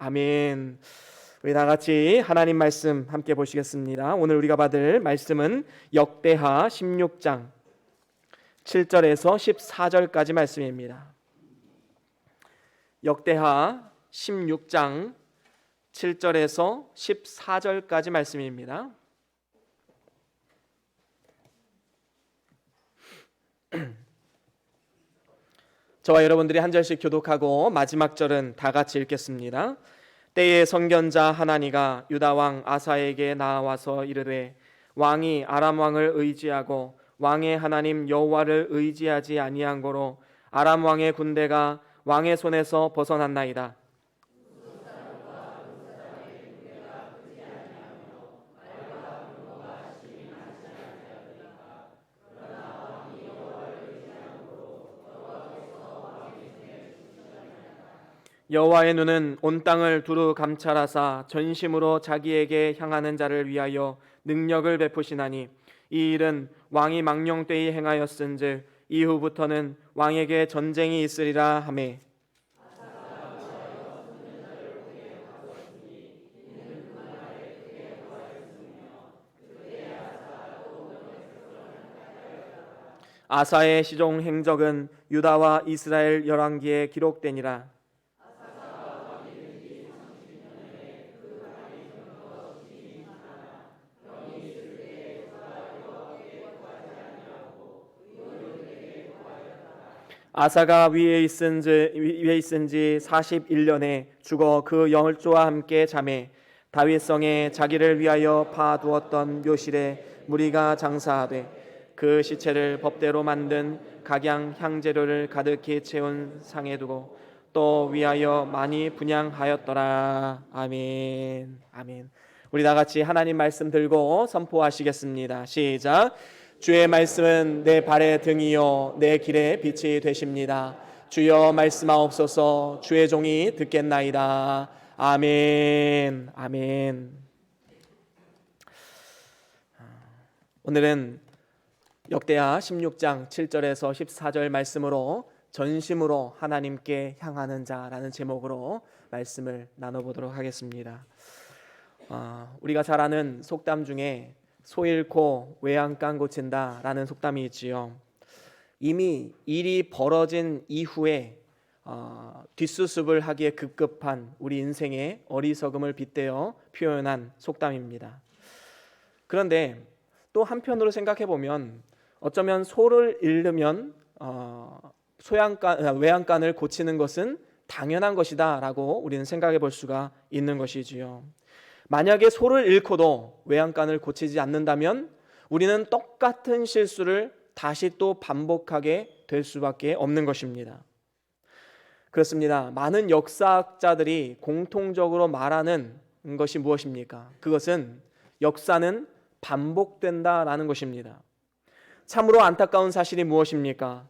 아멘. 우리 다 같이 하나님 말씀 함께 보시겠습니다. 오늘 우리가 받을 말씀은 역대하 16장 7절에서 14절까지 말씀입니다. 역대하 16장 7절에서 14절까지 말씀입니다. 저와 여러분들이 한 절씩 교독하고 마지막 절은 다 같이 읽겠습니다. 때에 선견자 하나니가 유다 왕 아사에게 나와서 이르되 왕이 아람 왕을 의지하고 왕의 하나님 여호와를 의지하지 아니한 고로 아람 왕의 군대가 왕의 손에서 벗어났나이다. 여호와의 눈은 온 땅을 두루 감찰하사 전심으로 자기에게 향하는 자를 위하여 능력을 베푸시나니 이 일은 왕이 망령되이 행하였은즉 이후부터는 왕에게 전쟁이 있으리라 하매 아사의 시종 행적은 유다와 이스라엘 열왕기에 기록되니라. 아사가 위에 있은지 41년에 죽어 그 열조와 함께 잠에 다윗성에 자기를 위하여 파두었던 묘실에 무리가 장사하되 그 시체를 법대로 만든 각양 향재료를 가득히 채운 상에 두고 또 위하여 많이 분향하였더라. 아멘. 아멘. 우리 다 같이 하나님 말씀 들고 선포하시겠습니다. 시작. 주의 말씀은 내 발의 등이요 내 길의 빛이 되십니다. 주여 말씀하옵소서. 주의 종이 듣겠나이다. 아멘. 아멘. 오늘은 역대하 16장 7절에서 14절 말씀으로 전심으로 하나님께 향하는 자라는 제목으로 말씀을 나눠보도록 하겠습니다. 우리가 잘 아는 속담 중에 소 잃고 외양간 고친다 라는 속담이 있지요. 이미 일이 벌어진 이후에 뒷수습을 하기에 급급한 우리 인생의 어리석음을 빗대어 표현한 속담입니다. 그런데 또 한편으로 생각해 보면 어쩌면 소를 잃으면 외양간을 고치는 것은 당연한 것이다 라고 우리는 생각해 볼 수가 있는 것이지요. 만약에 소를 잃고도 외양간을 고치지 않는다면 우리는 똑같은 실수를 다시 또 반복하게 될 수밖에 없는 것입니다. 그렇습니다. 많은 역사학자들이 공통적으로 말하는 것이 무엇입니까? 그것은 역사는 반복된다라는 것입니다. 참으로 안타까운 사실이 무엇입니까?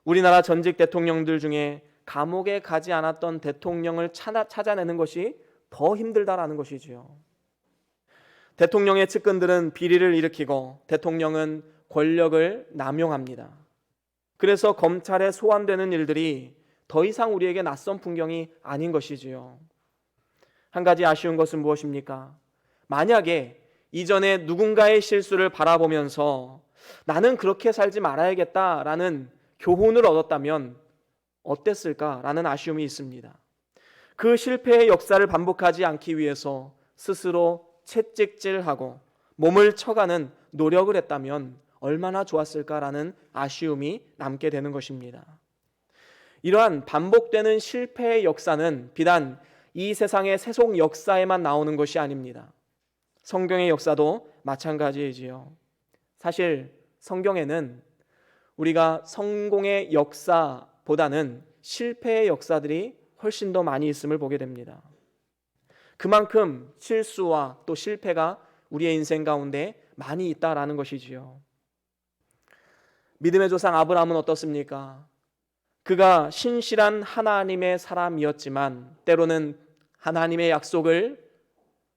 우리나라 전직 대통령들 중에 감옥에 가지 않았던 대통령을 찾아내는 것이 더 힘들다라는 것이지요. 대통령의 측근들은 비리를 일으키고 대통령은 권력을 남용합니다. 그래서 검찰에 소환되는 일들이 더 이상 우리에게 낯선 풍경이 아닌 것이지요. 한 가지 아쉬운 것은 무엇입니까? 만약에 이전에 누군가의 실수를 바라보면서 나는 그렇게 살지 말아야겠다라는 교훈을 얻었다면 어땠을까라는 아쉬움이 있습니다. 그 실패의 역사를 반복하지 않기 위해서 스스로 채찍질하고 몸을 쳐가는 노력을 했다면 얼마나 좋았을까라는 아쉬움이 남게 되는 것입니다. 이러한 반복되는 실패의 역사는 비단 이 세상의 세속 역사에만 나오는 것이 아닙니다. 성경의 역사도 마찬가지이지요. 사실 성경에는 우리가 성공의 역사보다는 실패의 역사들이 훨씬 더 많이 있음을 보게 됩니다. 그만큼 실수와 또 실패가 우리의 인생 가운데 많이 있다라는 것이지요. 믿음의 조상 아브라함은 어떻습니까? 그가 신실한 하나님의 사람이었지만 때로는 하나님의 약속을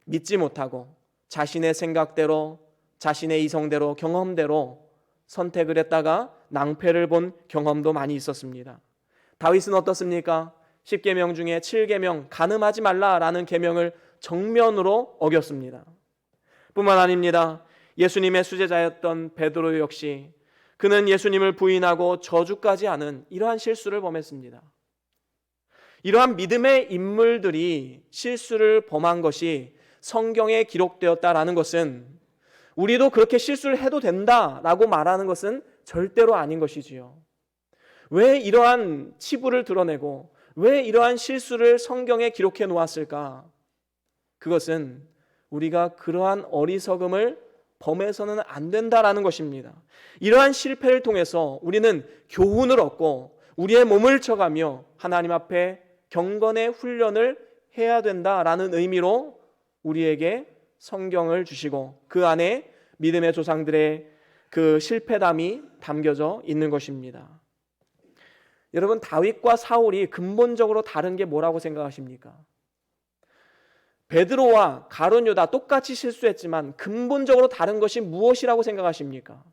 믿지 못하고 자신의 생각대로, 자신의 이성대로, 경험대로 선택을 했다가 낭패를 본 경험도 많이 있었습니다. 다윗은 어떻습니까? 10계명 중에 7계명 간음하지 말라라는 계명을 정면으로 어겼습니다. 뿐만 아닙니다. 예수님의 수제자였던 베드로 역시 그는 예수님을 부인하고 저주까지 하는 이러한 실수를 범했습니다. 이러한 믿음의 인물들이 실수를 범한 것이 성경에 기록되었다라는 것은 우리도 그렇게 실수를 해도 된다라고 말하는 것은 절대로 아닌 것이지요. 왜 이러한 치부를 드러내고 왜 이러한 실수를 성경에 기록해 놓았을까? 그것은 우리가 그러한 어리석음을 범해서는 안 된다라는 것입니다. 이러한 실패를 통해서 우리는 교훈을 얻고 우리의 몸을 쳐가며 하나님 앞에 경건의 훈련을 해야 된다라는 의미로 우리에게 성경을 주시고 그 안에 믿음의 조상들의 그 실패담이 담겨져 있는 것입니다. 여러분, 다윗과 사울이 근본적으로 다른 게 뭐라고 생각하십니까? 베드로와 가룟 유다 똑같이 실수했지만 근본적으로 다른 것이 무엇이라고 생각하십니까?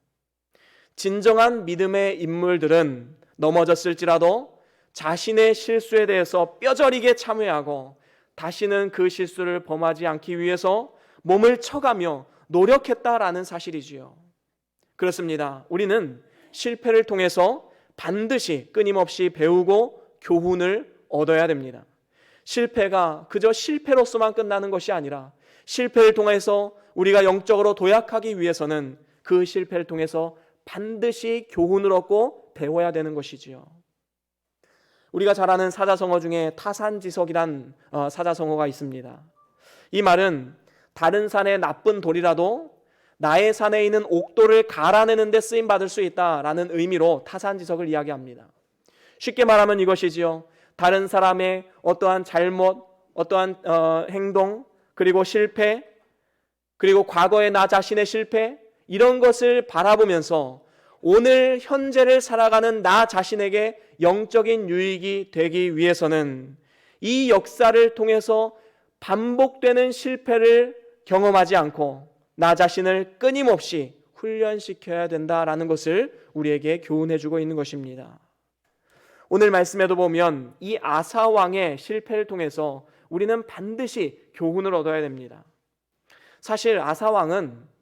진정한 믿음의 인물들은 넘어졌을지라도 자신의 실수에 대해서 뼈저리게 참회하고 다시는 그 실수를 범하지 않기 위해서 몸을 쳐가며 노력했다라는 사실이지요. 그렇습니다. 우리는 실패를 통해서 반드시 끊임없이 배우고 교훈을 얻어야 됩니다. 실패가 그저 실패로서만 끝나는 것이 아니라 실패를 통해서 우리가 영적으로 도약하기 위해서는 그 실패를 통해서 반드시 교훈을 얻고 배워야 되는 것이지요. 우리가 잘 아는 사자성어 중에 타산지석이란 사자성어가 있습니다. 이 말은 다른 산의 나쁜 돌이라도 나의 산에 있는 옥돌을 갈아내는 데 쓰임받을 수 있다라는 의미로 타산지석을 이야기합니다. 쉽게 말하면 이것이지요. 다른 사람의 어떠한 잘못, 어떠한 행동, 그리고 실패, 그리고 과거의 나 자신의 실패, 이런 것을 바라보면서 오늘 현재를 살아가는 나 자신에게 영적인 유익이 되기 위해서는 이 역사를 통해서 반복되는 실패를 경험하지 않고 나 자신을 끊임없이 훈련시켜야 된다라는 것을 우리에게 교훈해주고 있는 것입니다. 오늘 말씀에도 보면 이 아사 왕의 실패를 통해서 우리는 반드시 교훈을 얻어야 됩니다. 사실 아사 왕은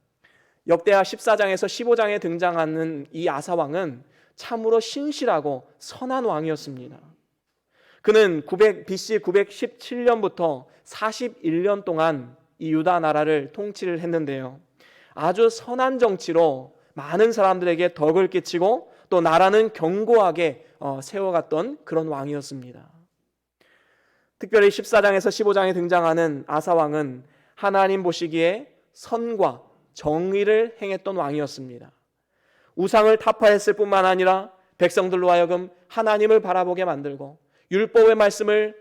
역대하 14장에서 15장에 등장하는 이 아사 왕은 참으로 신실하고 선한 왕이었습니다. 그는 BC 917년부터 41년 동안 이 유다 나라를 통치를 했는데요. 아주 선한 정치로 많은 사람들에게 덕을 끼치고 또 나라는 견고하게 세워갔던 그런 왕이었습니다. 특별히 14장에서 15장에 등장하는 아사 왕은 하나님 보시기에 선과 정의를 행했던 왕이었습니다. 우상을 타파했을 뿐만 아니라 백성들로 하여금 하나님을 바라보게 만들고 율법의 말씀을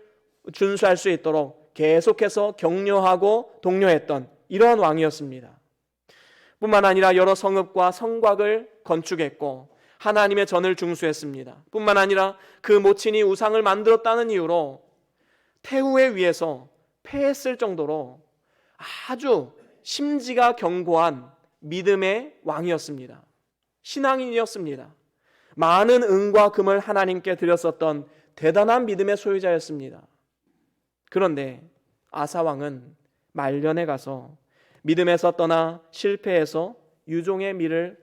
준수할 수 있도록 계속해서 격려하고 독려했던 이러한 왕이었습니다. 뿐만 아니라 여러 성읍과 성곽을 건축했고 하나님의 전을 중수했습니다. 뿐만 아니라 그 모친이 우상을 만들었다는 이유로 태후에 의해서 패했을 정도로 아주 심지가 견고한 믿음의 왕이었습니다. 신앙인이었습니다. 많은 은과 금을 하나님께 드렸었던 대단한 믿음의 소유자였습니다. 그런데 아사 왕은 말년에 가서 믿음에서 떠나 실패해서 유종의 미를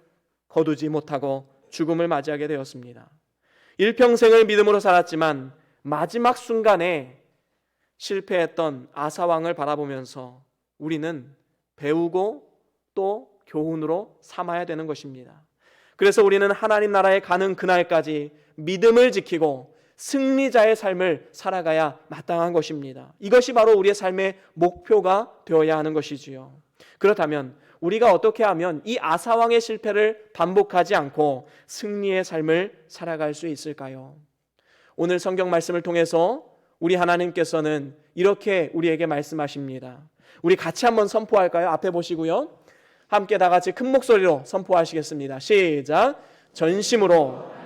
거두지 못하고 죽음을 맞이하게 되었습니다. 일평생을 믿음으로 살았지만 마지막 순간에 실패했던 아사 왕을 바라보면서 우리는 배우고 또 교훈으로 삼아야 되는 것입니다. 그래서 우리는 하나님 나라에 가는 그날까지 믿음을 지키고 승리자의 삶을 살아가야 마땅한 것입니다. 이것이 바로 우리의 삶의 목표가 되어야 하는 것이지요. 그렇다면 우리가 어떻게 하면 이 아사왕의 실패를 반복하지 않고 승리의 삶을 살아갈 수 있을까요? 오늘 성경 말씀을 통해서 우리 하나님께서는 이렇게 우리에게 말씀하십니다. 우리 같이 한번 선포할까요? 앞에 보시고요. 함께 다 같이 큰 목소리로 선포하시겠습니다. 시작. 전심으로.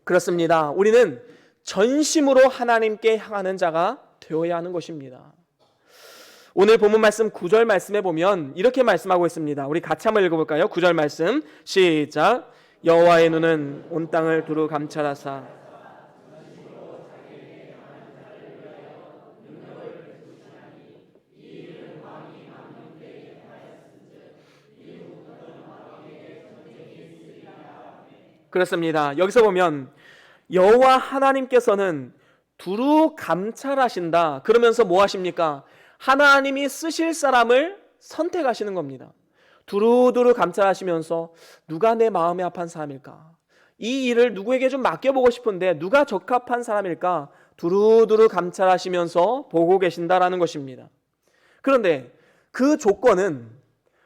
그렇습니다. 우리는 전심으로 하나님께 향하는 자가 되어야 하는 것입니다. 오늘 본문 말씀 9절 말씀에 보면 이렇게 말씀하고 있습니다. 우리 같이 한번 읽어볼까요? 9절 말씀 시작. 여호와의 눈은 온 땅을 두루 감찰하사 그렇습니다. 여기서 보면 여호와 하나님께서는 두루 감찰하신다. 그러면서 뭐 하십니까? 하나님이 쓰실 사람을 선택하시는 겁니다. 두루두루 감찰하시면서 누가 내 마음에 합한 사람일까? 이 일을 누구에게 좀 맡겨보고 싶은데 누가 적합한 사람일까? 두루두루 감찰하시면서 보고 계신다라는 것입니다. 그런데 그 조건은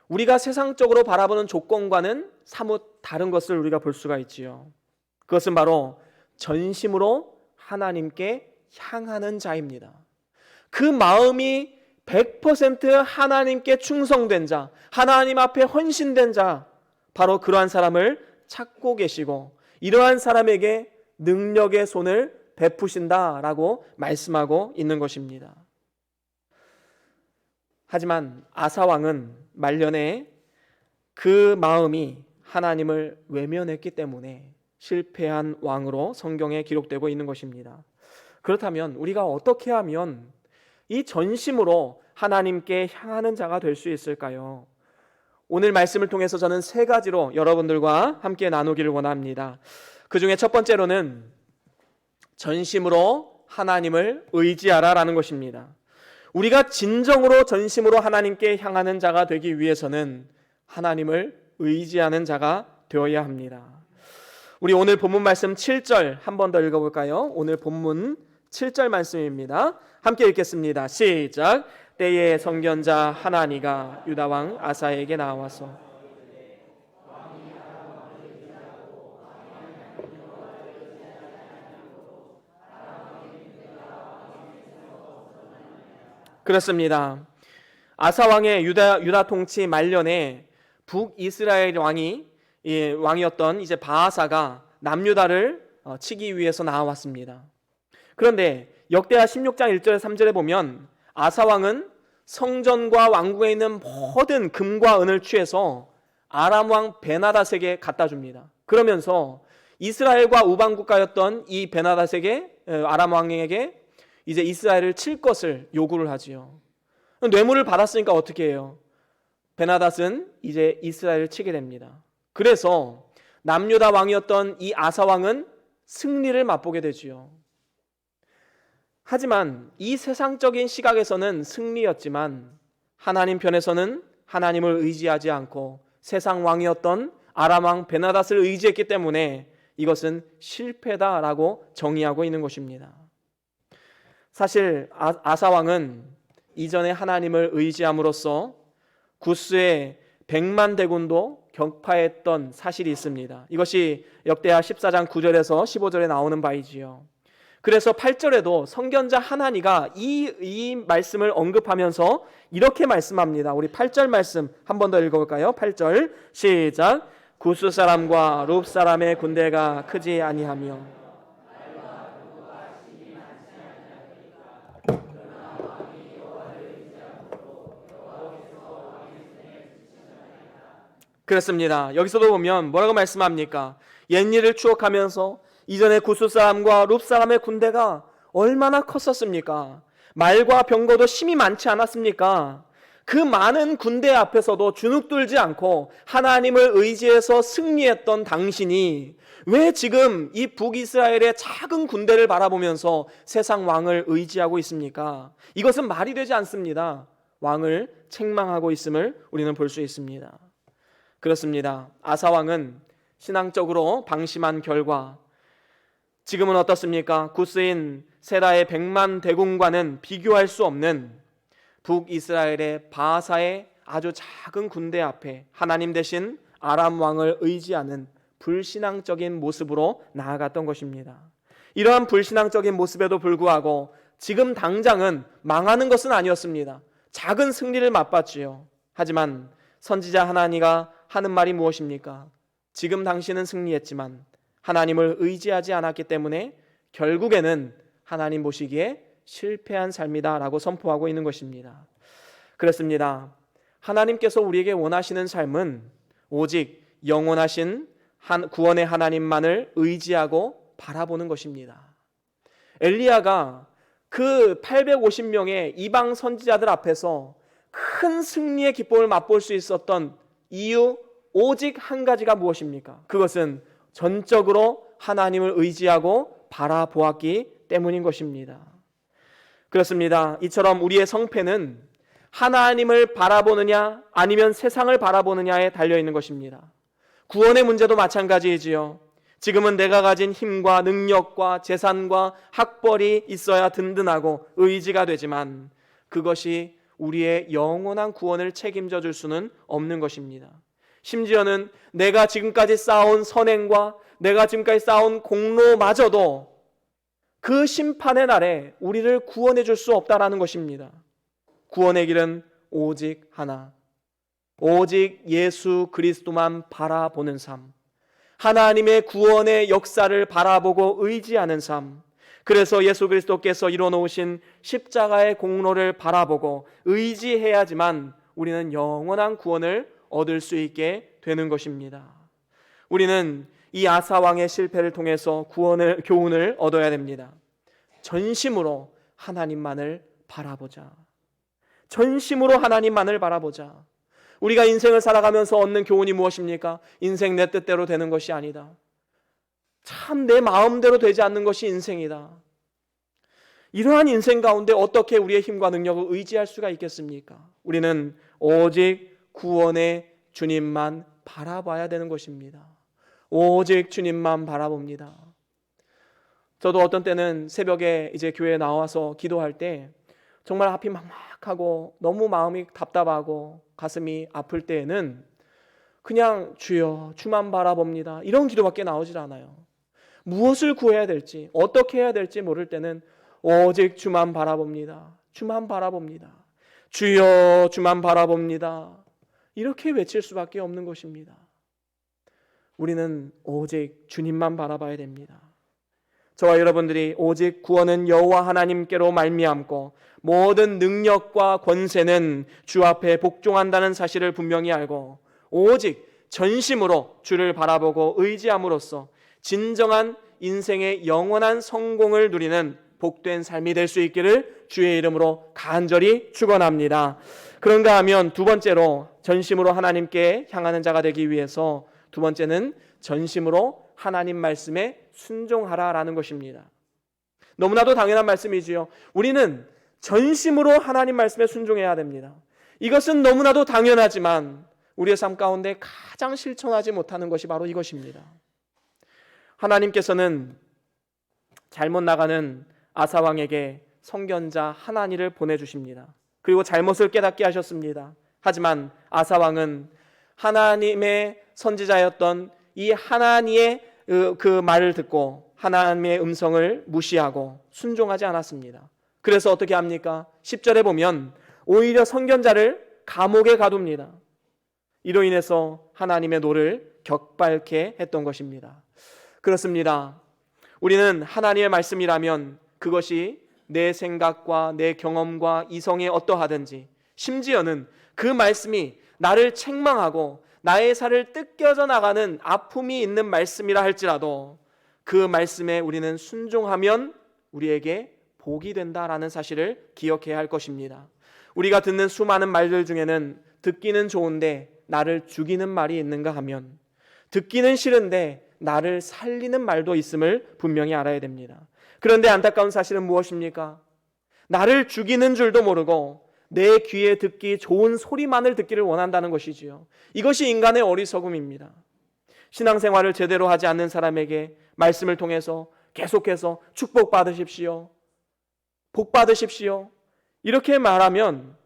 우리가 세상적으로 바라보는 조건과는 사뭇 다른 것을 우리가 볼 수가 있지요. 그것은 바로 전심으로 하나님께 향하는 자입니다. 그 마음이 100% 하나님께 충성된 자, 하나님 앞에 헌신된 자, 바로 그러한 사람을 찾고 계시고 이러한 사람에게 능력의 손을 베푸신다라고 말씀하고 있는 것입니다. 하지만 아사 왕은 말년에 그 마음이 하나님을 외면했기 때문에 실패한 왕으로 성경에 기록되고 있는 것입니다. 그렇다면 우리가 어떻게 하면 이 전심으로 하나님께 향하는 자가 될 수 있을까요? 오늘 말씀을 통해서 저는 세 가지로 여러분들과 함께 나누기를 원합니다. 그 중에 첫 번째로는 전심으로 하나님을 의지하라라는 것입니다. 우리가 진정으로 전심으로 하나님께 향하는 자가 되기 위해서는 하나님을 의지하는 자가 되어야 합니다. 우리 오늘 본문 말씀 7절 한 번 더 읽어볼까요? 오늘 본문 7절 말씀입니다. 함께 읽겠습니다. 시작. 때에 선견자 하나니가 유다 왕 아사에게 나와서 그렇습니다. 아사 왕의 유다 통치 말년에 북이스라엘 왕이었던 이제 바하사가 남유다를 치기 위해서 나왔습니다. 그런데 역대하 16장 1절 3절에 보면 아사 왕은 성전과 왕궁에 있는 모든 금과 은을 취해서 아람 왕 베나닷에게 갖다 줍니다. 그러면서 이스라엘과 우방 국가였던 이 베나닷에게 아람 왕에게 이제 이스라엘을 칠 것을 요구를 하지요. 뇌물을 받았으니까 어떻게 해요? 베나닷은 이제 이스라엘을 치게 됩니다. 그래서 남유다 왕이었던 이 아사 왕은 승리를 맛보게 되지요. 하지만 이 세상적인 시각에서는 승리였지만 하나님 편에서는 하나님을 의지하지 않고 세상 왕이었던 아람 왕 베나닷을 의지했기 때문에 이것은 실패다라고 정의하고 있는 것입니다. 사실 아사 왕은 이전에 하나님을 의지함으로써 구스의 100만 대군도 격파했던 사실이 있습니다. 이것이 역대하 14장 9절에서 15절에 나오는 바이지요. 그래서 8절에도 선견자 하나니가 이 말씀을 언급하면서 이렇게 말씀합니다. 우리 8절 말씀 한 번 더 읽어볼까요? 8절 시작. 구스 사람과 룹 사람의 군대가 크지 아니하며 그렇습니다. 여기서도 보면 뭐라고 말씀합니까? 옛일을 추억하면서 이전에 구스 사람과 룹 사람의 군대가 얼마나 컸었습니까? 말과 병거도 힘이 많지 않았습니까? 그 많은 군대 앞에서도 주눅들지 않고 하나님을 의지해서 승리했던 당신이 왜 지금 이 북이스라엘의 작은 군대를 바라보면서 세상 왕을 의지하고 있습니까? 이것은 말이 되지 않습니다. 왕을 책망하고 있음을 우리는 볼 수 있습니다. 그렇습니다. 아사 왕은 신앙적으로 방심한 결과 지금은 어떻습니까? 구스인 세라의 100만 대군과는 비교할 수 없는 북이스라엘의 바하사의 아주 작은 군대 앞에 하나님 대신 아람 왕을 의지하는 불신앙적인 모습으로 나아갔던 것입니다. 이러한 불신앙적인 모습에도 불구하고 지금 당장은 망하는 것은 아니었습니다. 작은 승리를 맛봤지요. 하지만 선지자 하나니가 하는 말이 무엇입니까? 지금 당신은 승리했지만 하나님을 의지하지 않았기 때문에 결국에는 하나님 보시기에 실패한 삶이다라고 선포하고 있는 것입니다. 그렇습니다. 하나님께서 우리에게 원하시는 삶은 오직 영원하신 구원의 하나님만을 의지하고 바라보는 것입니다. 엘리야가 그 850명의 이방 선지자들 앞에서 큰 승리의 기쁨을 맛볼 수 있었던 이유 오직 한 가지가 무엇입니까? 그것은 전적으로 하나님을 의지하고 바라보았기 때문인 것입니다. 그렇습니다. 이처럼 우리의 성패는 하나님을 바라보느냐 아니면 세상을 바라보느냐에 달려있는 것입니다. 구원의 문제도 마찬가지이지요. 지금은 내가 가진 힘과 능력과 재산과 학벌이 있어야 든든하고 의지가 되지만 그것이 우리의 영원한 구원을 책임져 줄 수는 없는 것입니다. 심지어는 내가 지금까지 쌓아온 선행과 내가 지금까지 쌓아온 공로마저도 그 심판의 날에 우리를 구원해 줄 수 없다라는 것입니다. 구원의 길은 오직 하나, 오직 예수 그리스도만 바라보는 삶, 하나님의 구원의 역사를 바라보고 의지하는 삶, 그래서 예수 그리스도께서 이뤄놓으신 십자가의 공로를 바라보고 의지해야지만 우리는 영원한 구원을 얻을 수 있게 되는 것입니다. 우리는 이 아사왕의 실패를 통해서 교훈을 얻어야 됩니다. 전심으로 하나님만을 바라보자. 전심으로 하나님만을 바라보자. 우리가 인생을 살아가면서 얻는 교훈이 무엇입니까? 인생 내 뜻대로 되는 것이 아니다. 참 내 마음대로 되지 않는 것이 인생이다. 이러한 인생 가운데 어떻게 우리의 힘과 능력을 의지할 수가 있겠습니까? 우리는 오직 구원의 주님만 바라봐야 되는 것입니다. 오직 주님만 바라봅니다. 저도 어떤 때는 새벽에 이제 교회에 나와서 기도할 때 정말 앞이 막막하고 너무 마음이 답답하고 가슴이 아플 때에는 그냥 주여 주만 바라봅니다, 이런 기도밖에 나오질 않아요. 무엇을 구해야 될지 어떻게 해야 될지 모를 때는 오직 주만 바라봅니다, 주만 바라봅니다, 주여 주만 바라봅니다, 이렇게 외칠 수밖에 없는 것입니다. 우리는 오직 주님만 바라봐야 됩니다. 저와 여러분들이 오직 구원은 여호와 하나님께로 말미암고 모든 능력과 권세는 주 앞에 복종한다는 사실을 분명히 알고 오직 전심으로 주를 바라보고 의지함으로써 진정한 인생의 영원한 성공을 누리는 복된 삶이 될 수 있기를 주의 이름으로 간절히 축원합니다. 그런가 하면 두 번째로 전심으로 하나님께 향하는 자가 되기 위해서 두 번째는 전심으로 하나님 말씀에 순종하라라는 것입니다. 너무나도 당연한 말씀이지요. 우리는 전심으로 하나님 말씀에 순종해야 됩니다. 이것은 너무나도 당연하지만 우리의 삶 가운데 가장 실천하지 못하는 것이 바로 이것입니다. 하나님께서는 잘못 나가는 아사왕에게 선견자 하나니를 보내주십니다. 그리고 잘못을 깨닫게 하셨습니다. 하지만 아사왕은 하나님의 선지자였던 이 하나니의 그 말을 듣고 하나님의 음성을 무시하고 순종하지 않았습니다. 그래서 어떻게 합니까? 10절에 보면 오히려 선견자를 감옥에 가둡니다. 이로 인해서 하나님의 노를 격발케 했던 것입니다. 그렇습니다. 우리는 하나님의 말씀이라면 그것이 내 생각과 내 경험과 이성에 어떠하든지, 심지어는 그 말씀이 나를 책망하고 나의 살을 뜯겨져 나가는 아픔이 있는 말씀이라 할지라도 그 말씀에 우리는 순종하면 우리에게 복이 된다라는 사실을 기억해야 할 것입니다. 우리가 듣는 수많은 말들 중에는 듣기는 좋은데 나를 죽이는 말이 있는가 하면, 듣기는 싫은데 나를 살리는 말도 있음을 분명히 알아야 됩니다. 그런데 안타까운 사실은 무엇입니까? 나를 죽이는 줄도 모르고 내 귀에 듣기 좋은 소리만을 듣기를 원한다는 것이지요. 이것이 인간의 어리석음입니다. 신앙생활을 제대로 하지 않는 사람에게 말씀을 통해서 계속해서 축복받으십시오, 복받으십시오, 이렇게 말하면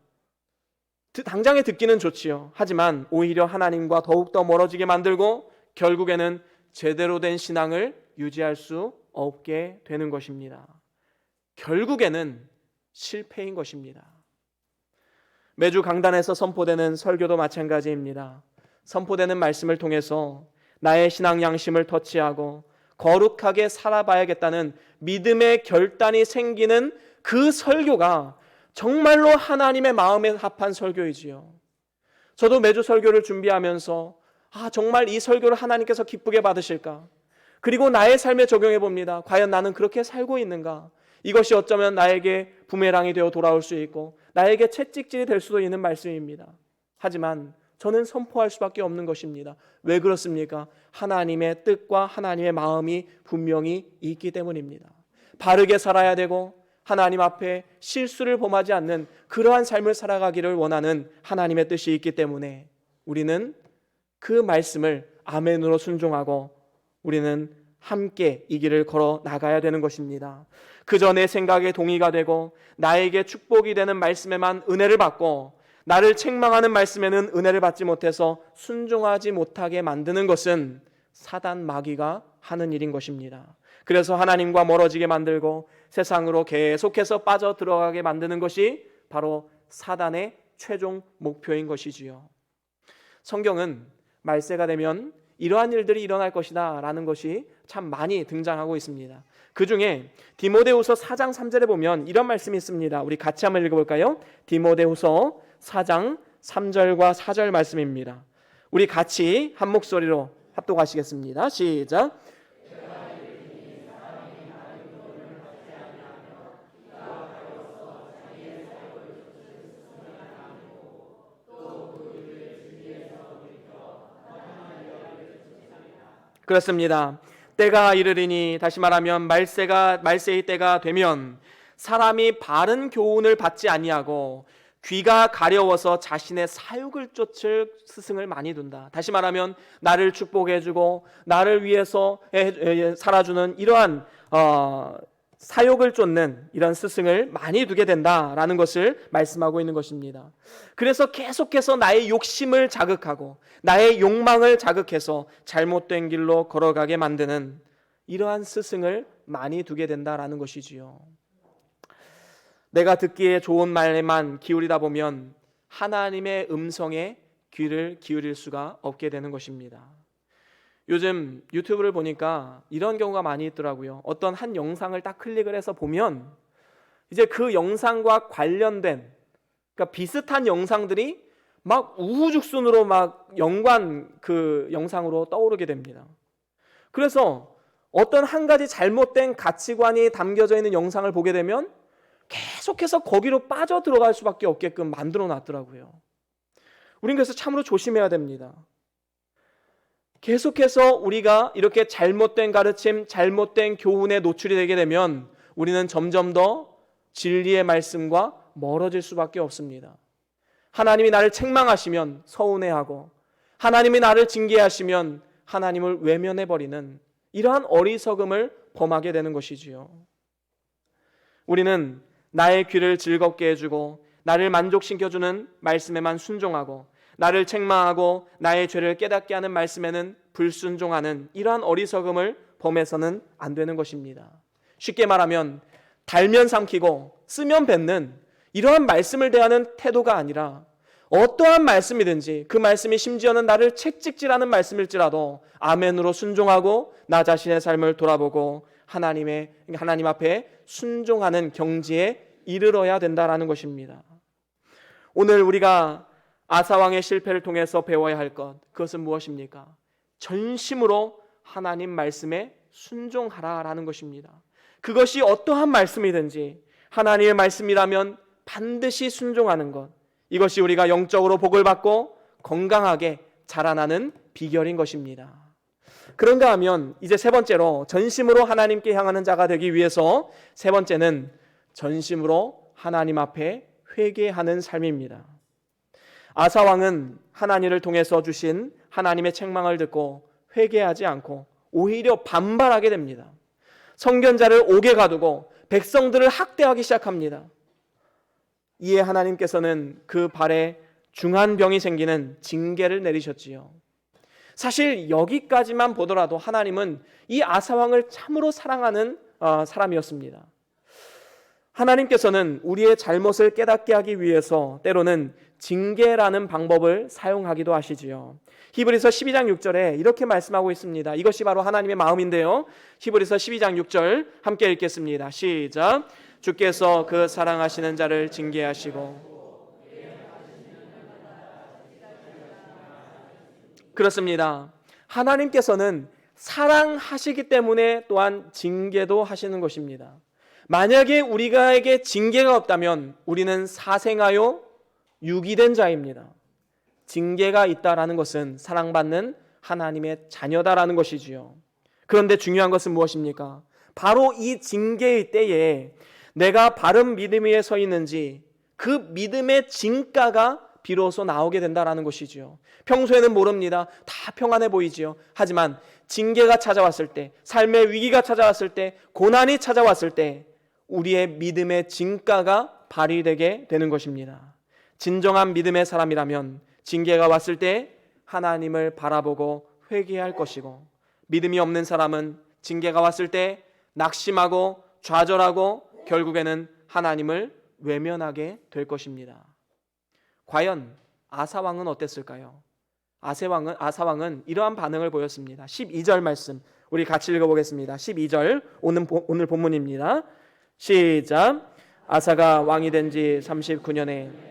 당장에 듣기는 좋지요. 하지만 오히려 하나님과 더욱더 멀어지게 만들고 결국에는 제대로 된 신앙을 유지할 수 없게 되는 것입니다. 결국에는 실패인 것입니다. 매주 강단에서 선포되는 설교도 마찬가지입니다. 선포되는 말씀을 통해서 나의 신앙 양심을 터치하고 거룩하게 살아봐야겠다는 믿음의 결단이 생기는 그 설교가 정말로 하나님의 마음에 합한 설교이지요. 저도 매주 설교를 준비하면서 정말 이 설교를 하나님께서 기쁘게 받으실까? 그리고 나의 삶에 적용해 봅니다. 과연 나는 그렇게 살고 있는가? 이것이 어쩌면 나에게 부메랑이 되어 돌아올 수 있고 나에게 채찍질이 될 수도 있는 말씀입니다. 하지만 저는 선포할 수밖에 없는 것입니다. 왜 그렇습니까? 하나님의 뜻과 하나님의 마음이 분명히 있기 때문입니다. 바르게 살아야 되고 하나님 앞에 실수를 범하지 않는 그러한 삶을 살아가기를 원하는 하나님의 뜻이 있기 때문에 우리는 그 말씀을 아멘으로 순종하고 우리는 함께 이 길을 걸어 나가야 되는 것입니다. 그저 내 생각에 동의가 되고 나에게 축복이 되는 말씀에만 은혜를 받고 나를 책망하는 말씀에는 은혜를 받지 못해서 순종하지 못하게 만드는 것은 사단 마귀가 하는 일인 것입니다. 그래서 하나님과 멀어지게 만들고 세상으로 계속해서 빠져 들어가게 만드는 것이 바로 사단의 최종 목표인 것이지요. 성경은 말세가 되면 이러한 일들이 일어날 것이다 라는 것이 참 많이 등장하고 있습니다. 그 중에 디모데후서 4장 3절에 보면 이런 말씀이 있습니다. 우리 같이 한번 읽어볼까요? 디모데후서 4장 3절과 4절 말씀입니다. 우리 같이 한 목소리로 합독하시겠습니다. 시작. 그렇습니다. 때가 이르리니, 다시 말하면 말세의 때가 되면 사람이 바른 교훈을 받지 아니하고 귀가 가려워서 자신의 사욕을 쫓을 스승을 많이 둔다. 다시 말하면 나를 축복해주고 나를 위해서 살아주는 이러한 사욕을 쫓는 이런 스승을 많이 두게 된다라는 것을 말씀하고 있는 것입니다. 그래서 계속해서 나의 욕심을 자극하고 나의 욕망을 자극해서 잘못된 길로 걸어가게 만드는 이러한 스승을 많이 두게 된다라는 것이지요. 내가 듣기에 좋은 말에만 기울이다 보면 하나님의 음성에 귀를 기울일 수가 없게 되는 것입니다. 요즘 유튜브를 보니까 이런 경우가 많이 있더라고요. 어떤 한 영상을 딱 클릭을 해서 보면 이제 그 영상과 관련된, 그러니까 비슷한 영상들이 막 우후죽순으로 막 연관 그 영상으로 떠오르게 됩니다. 그래서 어떤 한 가지 잘못된 가치관이 담겨져 있는 영상을 보게 되면 계속해서 거기로 빠져 들어갈 수밖에 없게끔 만들어 놨더라고요. 우린 그래서 참으로 조심해야 됩니다. 계속해서 우리가 이렇게 잘못된 가르침, 잘못된 교훈에 노출이 되게 되면 우리는 점점 더 진리의 말씀과 멀어질 수밖에 없습니다. 하나님이 나를 책망하시면 서운해하고 하나님이 나를 징계하시면 하나님을 외면해버리는 이러한 어리석음을 범하게 되는 것이지요. 우리는 나의 귀를 즐겁게 해주고 나를 만족시켜주는 말씀에만 순종하고 나를 책망하고 나의 죄를 깨닫게 하는 말씀에는 불순종하는 이러한 어리석음을 범해서는 안 되는 것입니다. 쉽게 말하면 달면 삼키고 쓰면 뱉는 이러한 말씀을 대하는 태도가 아니라 어떠한 말씀이든지 그 말씀이 심지어는 나를 채찍질하는 말씀일지라도 아멘으로 순종하고 나 자신의 삶을 돌아보고 하나님 앞에 순종하는 경지에 이르러야 된다라는 것입니다. 오늘 우리가 아사왕의 실패를 통해서 배워야 할 것, 그것은 무엇입니까? 전심으로 하나님 말씀에 순종하라라는 것입니다. 그것이 어떠한 말씀이든지 하나님의 말씀이라면 반드시 순종하는 것, 이것이 우리가 영적으로 복을 받고 건강하게 자라나는 비결인 것입니다. 그런가 하면 이제 세 번째로 전심으로 하나님께 향하는 자가 되기 위해서 세 번째는 전심으로 하나님 앞에 회개하는 삶입니다. 아사왕은 하나님을 통해서 주신 하나님의 책망을 듣고 회개하지 않고 오히려 반발하게 됩니다. 선견자를 옥에 가두고 백성들을 학대하기 시작합니다. 이에 하나님께서는 그 발에 중한 병이 생기는 징계를 내리셨지요. 사실 여기까지만 보더라도 하나님은 이 아사왕을 참으로 사랑하는 사람이었습니다. 하나님께서는 우리의 잘못을 깨닫게 하기 위해서 때로는 징계라는 방법을 사용하기도 하시지요. 히브리서 12장 6절에 이렇게 말씀하고 있습니다. 이것이 바로 하나님의 마음인데요. 히브리서 12장 6절 함께 읽겠습니다. 시작. 주께서 그 사랑하시는 자를 징계하시고. 그렇습니다. 하나님께서는 사랑하시기 때문에 또한 징계도 하시는 것입니다. 만약에 우리가에게 징계가 없다면 우리는 사생하여 유기된 자입니다. 징계가 있다라는 것은 사랑받는 하나님의 자녀다라는 것이지요. 그런데 중요한 것은 무엇입니까? 바로 이 징계의 때에 내가 바른 믿음 위에 서 있는지 그 믿음의 진가가 비로소 나오게 된다라는 것이지요. 평소에는 모릅니다. 다 평안해 보이지요. 하지만 징계가 찾아왔을 때, 삶의 위기가 찾아왔을 때, 고난이 찾아왔을 때 우리의 믿음의 진가가 발휘되게 되는 것입니다. 진정한 믿음의 사람이라면 징계가 왔을 때 하나님을 바라보고 회개할 것이고, 믿음이 없는 사람은 징계가 왔을 때 낙심하고 좌절하고 결국에는 하나님을 외면하게 될 것입니다. 과연 아사왕은 어땠을까요? 아사왕은 이러한 반응을 보였습니다. 12절 말씀 우리 같이 읽어보겠습니다. 12절 오늘 본문입니다. 시작. 아사가 왕이 된 지 39년에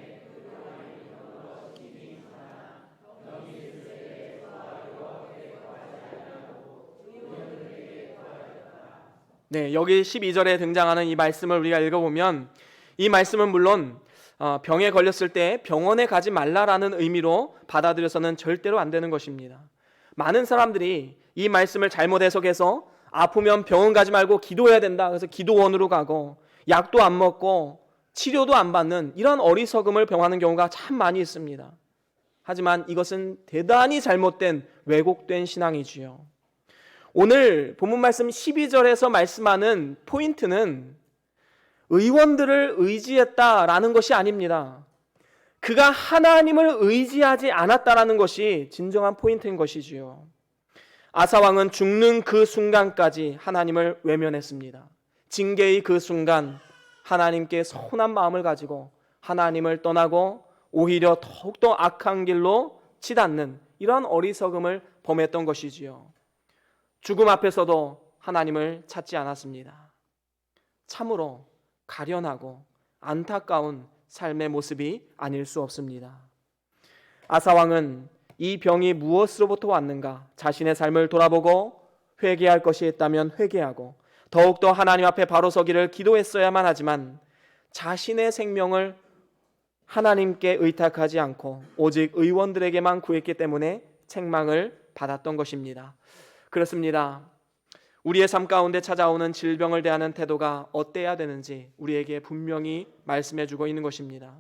네, 여기 12절에 등장하는 이 말씀을 우리가 읽어보면 이 말씀은 물론 병에 걸렸을 때 병원에 가지 말라라는 의미로 받아들여서는 절대로 안 되는 것입니다. 많은 사람들이 이 말씀을 잘못 해석해서 아프면 병원 가지 말고 기도해야 된다. 그래서 기도원으로 가고 약도 안 먹고 치료도 안 받는 이런 어리석음을 병하는 경우가 참 많이 있습니다. 하지만 이것은 대단히 잘못된 왜곡된 신앙이지요. 오늘 본문 말씀 12절에서 말씀하는 포인트는 의원들을 의지했다라는 것이 아닙니다. 그가 하나님을 의지하지 않았다라는 것이 진정한 포인트인 것이지요. 아사왕은 죽는 그 순간까지 하나님을 외면했습니다. 징계의 그 순간 하나님께 서운한 마음을 가지고 하나님을 떠나고 오히려 더욱더 악한 길로 치닫는 이러한 어리석음을 범했던 것이지요. 죽음 앞에서도 하나님을 찾지 않았습니다. 참으로 가련하고 안타까운 삶의 모습이 아닐 수 없습니다. 아사왕은 이 병이 무엇으로부터 왔는가 자신의 삶을 돌아보고 회개할 것이 있다면 회개하고 더욱더 하나님 앞에 바로 서기를 기도했어야만 하지만 자신의 생명을 하나님께 의탁하지 않고 오직 의원들에게만 구했기 때문에 책망을 받았던 것입니다. 그렇습니다. 우리의 삶 가운데 찾아오는 질병을 대하는 태도가 어때야 되는지 우리에게 분명히 말씀해주고 있는 것입니다.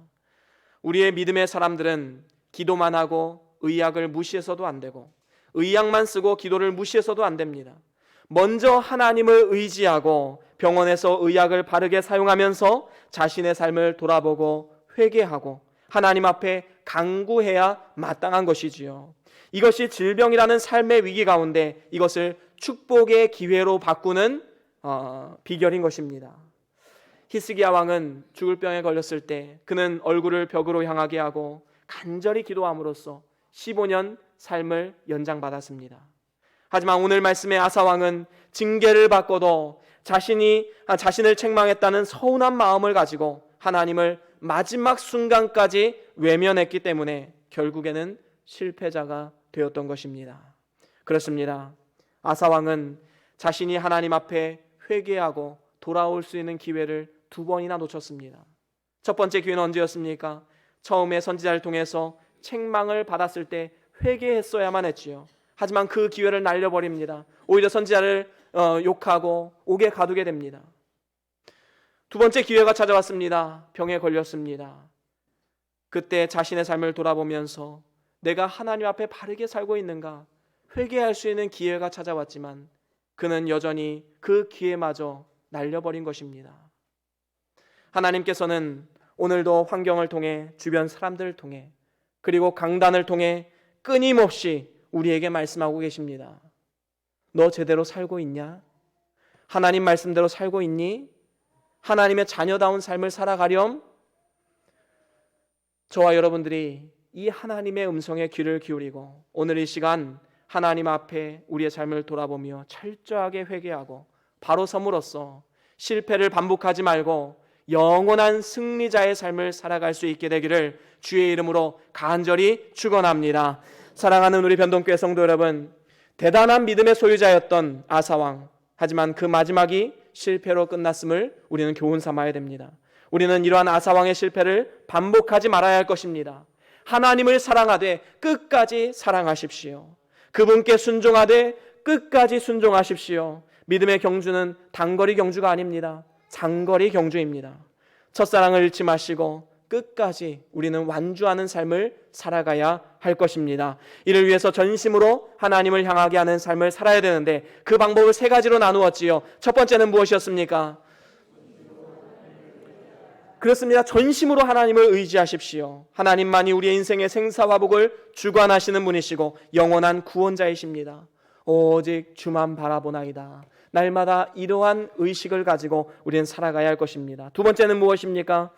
우리의 믿음의 사람들은 기도만 하고 의약을 무시해서도 안 되고 의약만 쓰고 기도를 무시해서도 안 됩니다. 먼저 하나님을 의지하고 병원에서 의약을 바르게 사용하면서 자신의 삶을 돌아보고 회개하고 하나님 앞에 간구해야 마땅한 것이지요. 이것이 질병이라는 삶의 위기 가운데 이것을 축복의 기회로 바꾸는 비결인 것입니다. 히스기야 왕은 죽을 병에 걸렸을 때 그는 얼굴을 벽으로 향하게 하고 간절히 기도함으로써 15년 삶을 연장받았습니다. 하지만 오늘 말씀의 아사 왕은 징계를 받고도 자신을 책망했다는 서운한 마음을 가지고 하나님을 마지막 순간까지 외면했기 때문에 결국에는 실패자가 되었던 것입니다. 그렇습니다. 아사 왕은 자신이 하나님 앞에 회개하고 돌아올 수 있는 기회를 2번이나 놓쳤습니다. 첫 번째 기회는 언제였습니까? 처음에 선지자를 통해서 책망을 받았을 때 회개했어야만 했지요. 하지만 그 기회를 날려버립니다. 오히려 선지자를 욕하고 옥에 가두게 됩니다. 2번째 기회가 찾아왔습니다. 병에 걸렸습니다. 그때 자신의 삶을 돌아보면서 내가 하나님 앞에 바르게 살고 있는가 회개할 수 있는 기회가 찾아왔지만 그는 여전히 그 기회마저 날려버린 것입니다. 하나님께서는 오늘도 환경을 통해 주변 사람들을 통해 그리고 강단을 통해 끊임없이 우리에게 말씀하고 계십니다. 너 제대로 살고 있냐? 하나님 말씀대로 살고 있니? 하나님의 자녀다운 삶을 살아가렴? 저와 여러분들이 이 하나님의 음성에 귀를 기울이고 오늘 이 시간 하나님 앞에 우리의 삶을 돌아보며 철저하게 회개하고 바로 섬으로써 실패를 반복하지 말고 영원한 승리자의 삶을 살아갈 수 있게 되기를 주의 이름으로 간절히 축원합니다. 사랑하는 우리 변동교회 성도 여러분, 대단한 믿음의 소유자였던 아사왕, 하지만 그 마지막이 실패로 끝났음을 우리는 교훈 삼아야 됩니다. 우리는 이러한 아사왕의 실패를 반복하지 말아야 할 것입니다. 하나님을 사랑하되 끝까지 사랑하십시오. 그분께 순종하되 끝까지 순종하십시오. 믿음의 경주는 단거리 경주가 아닙니다. 장거리 경주입니다. 첫사랑을 잃지 마시고 끝까지 우리는 완주하는 삶을 살아가야 할 것입니다. 이를 위해서 전심으로 하나님을 향하게 하는 삶을 살아야 되는데 그 방법을 세 가지로 나누었지요. 첫 번째는 무엇이었습니까? 그렇습니다. 전심으로 하나님을 의지하십시오. 하나님만이 우리의 인생의 생사화복을 주관하시는 분이시고 영원한 구원자이십니다. 오직 주만 바라보나이다. 날마다 이러한 의식을 가지고 우리는 살아가야 할 것입니다. 두 번째는 무엇입니까?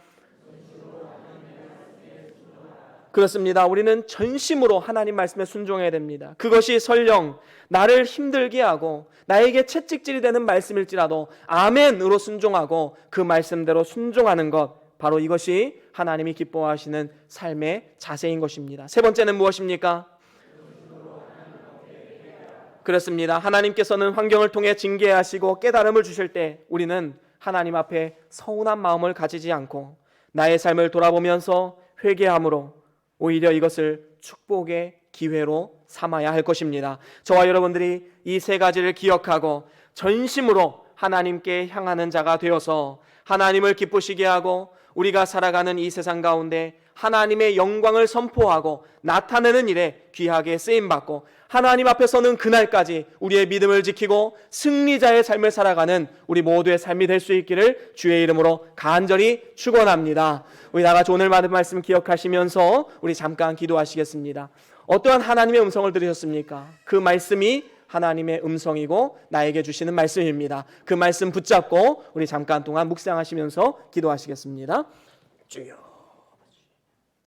그렇습니다. 우리는 전심으로 하나님 말씀에 순종해야 됩니다. 그것이 설령 나를 힘들게 하고 나에게 채찍질이 되는 말씀일지라도 아멘으로 순종하고 그 말씀대로 순종하는 것, 바로 이것이 하나님이 기뻐하시는 삶의 자세인 것입니다. 세 번째는 무엇입니까? 그렇습니다. 하나님께서는 환경을 통해 징계하시고 깨달음을 주실 때 우리는 하나님 앞에 서운한 마음을 가지지 않고 나의 삶을 돌아보면서 회개함으로 오히려 이것을 축복의 기회로 삼아야 할 것입니다. 저와 여러분들이 이 세 가지를 기억하고 전심으로 하나님께 향하는 자가 되어서 하나님을 기쁘시게 하고 우리가 살아가는 이 세상 가운데 하나님의 영광을 선포하고 나타내는 일에 귀하게 쓰임받고 하나님 앞에 서는 그날까지 우리의 믿음을 지키고 승리자의 삶을 살아가는 우리 모두의 삶이 될 수 있기를 주의 이름으로 간절히 축원합니다. 우리 다 같이 오늘 받은 말씀 기억하시면서 우리 잠깐 기도하시겠습니다. 어떠한 하나님의 음성을 들으셨습니까? 그 말씀이 하나님의 음성이고 나에게 주시는 말씀입니다. 그 말씀 붙잡고 우리 잠깐 동안 묵상하시면서 기도하시겠습니다. 주여.